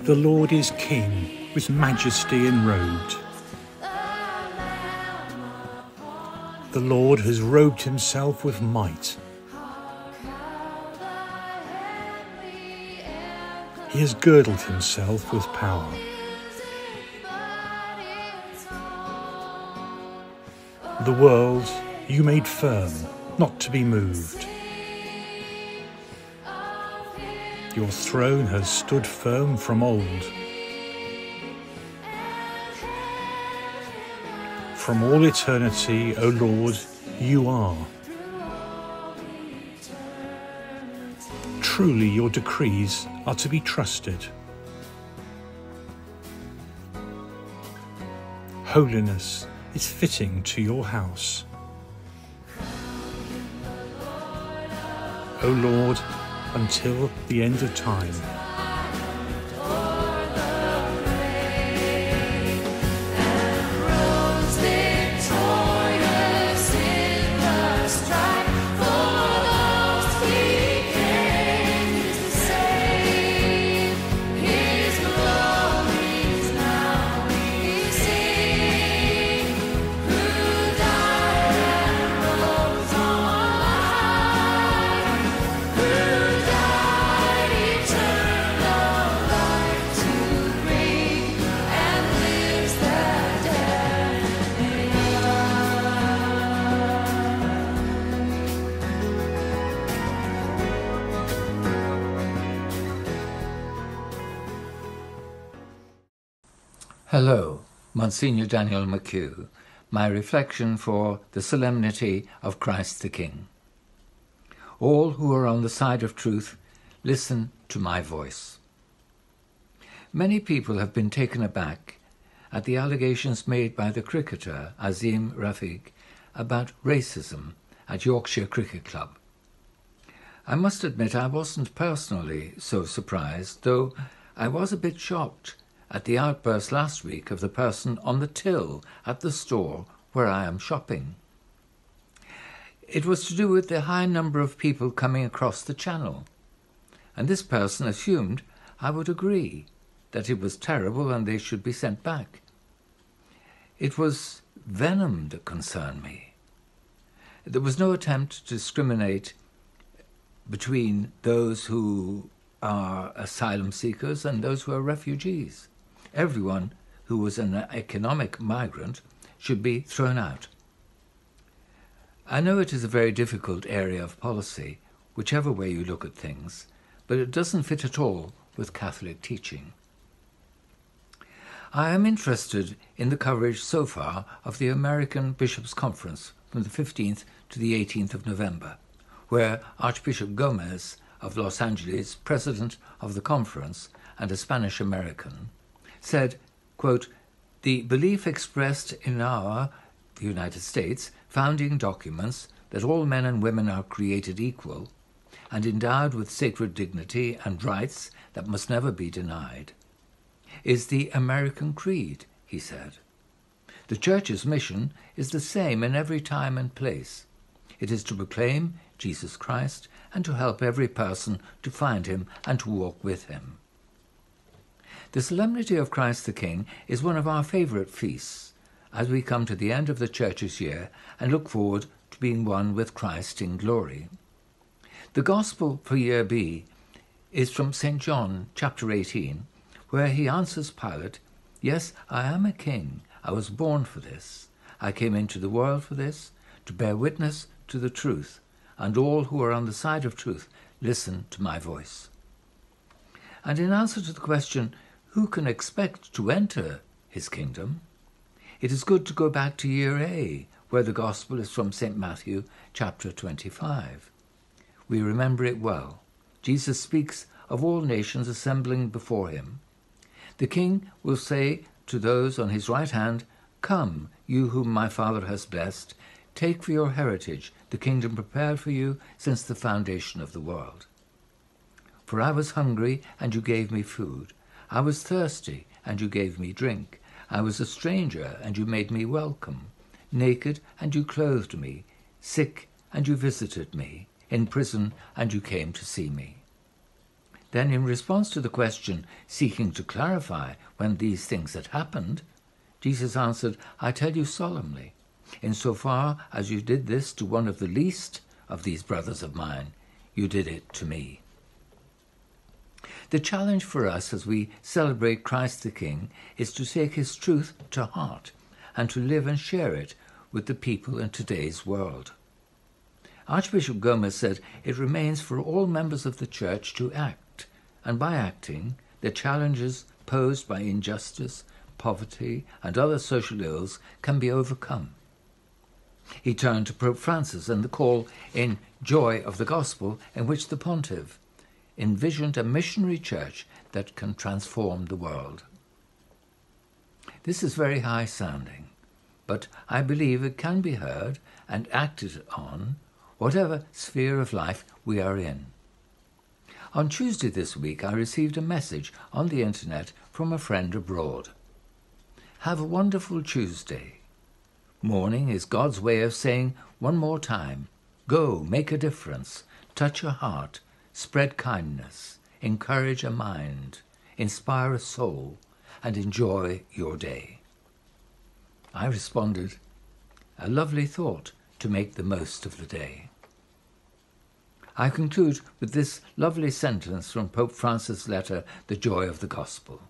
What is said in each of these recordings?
The Lord is King, with majesty enrobed. The Lord has robed himself with might. He has girdled himself with power. The world you made firm, not to be moved. Your throne has stood firm from old. From all eternity, O Lord, you are. Truly your decrees are to be trusted. Holiness is fitting to your house. O Lord, until the end of time. Hello, Monsignor Daniel McHugh, my reflection for the Solemnity of Christ the King. All who are on the side of truth, listen to my voice. Many people have been taken aback at the allegations made by the cricketer Azim Rafiq about racism at Yorkshire Cricket Club. I must admit I wasn't personally so surprised, though I was a bit shocked at the outburst last week of the person on the till at the store where I am shopping. It was to do with the high number of people coming across the channel, and this person assumed I would agree that it was terrible and they should be sent back. It was venom that concerned me. There was no attempt to discriminate between those who are asylum seekers and those who are refugees. Everyone who was an economic migrant should be thrown out. I know it is a very difficult area of policy, whichever way you look at things, but it doesn't fit at all with Catholic teaching. I am interested in the coverage so far of the American Bishops' Conference from the 15th to the 18th of November, where Archbishop Gomez of Los Angeles, president of the conference and a Spanish American, said, quote, "The belief expressed in the United States, founding documents that all men and women are created equal and endowed with sacred dignity and rights that must never be denied, is the American creed," he said. "The Church's mission is the same in every time and place. It is to proclaim Jesus Christ and to help every person to find him and to walk with him." The Solemnity of Christ the King is one of our favourite feasts as we come to the end of the Church's year and look forward to being one with Christ in glory. The Gospel for Year B is from St. John chapter 18, where he answers Pilate, "Yes, I am a king. I was born for this. I came into the world for this, to bear witness to the truth, and all who are on the side of truth listen to my voice." And in answer to the question, who can expect to enter his kingdom, it is good to go back to Year A, where the Gospel is from St. Matthew chapter 25. We remember it well. Jesus speaks of all nations assembling before him. The King will say to those on his right hand, "Come, you whom my Father has blessed, take for your heritage the kingdom prepared for you since the foundation of the world. For I was hungry, and you gave me food. I was thirsty, and you gave me drink. I was a stranger, and you made me welcome. Naked, and you clothed me. Sick, and you visited me. In prison, and you came to see me." Then, in response to the question seeking to clarify when these things had happened, Jesus answered, "I tell you solemnly, insofar as you did this to one of the least of these brothers of mine, you did it to me." The challenge for us as we celebrate Christ the King is to take his truth to heart and to live and share it with the people in today's world. Archbishop Gomez said it remains for all members of the Church to act, and by acting, the challenges posed by injustice, poverty, and other social ills can be overcome. He turned to Pope Francis and the call in Joy of the Gospel, in which the Pontiff envisioned a missionary church that can transform the world. This is very high-sounding, but I believe it can be heard and acted on, whatever sphere of life we are in. On Tuesday this week, I received a message on the internet from a friend abroad. "Have a wonderful Tuesday. Morning is God's way of saying one more time, go, make a difference, touch a heart, spread kindness, encourage a mind, inspire a soul, and enjoy your day." I responded, "A lovely thought to make the most of the day." I conclude with this lovely sentence from Pope Francis' letter, The Joy of the Gospel.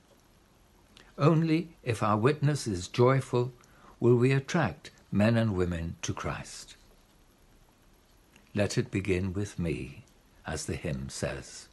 "Only if our witness is joyful will we attract men and women to Christ. Let it begin with me," as the hymn says.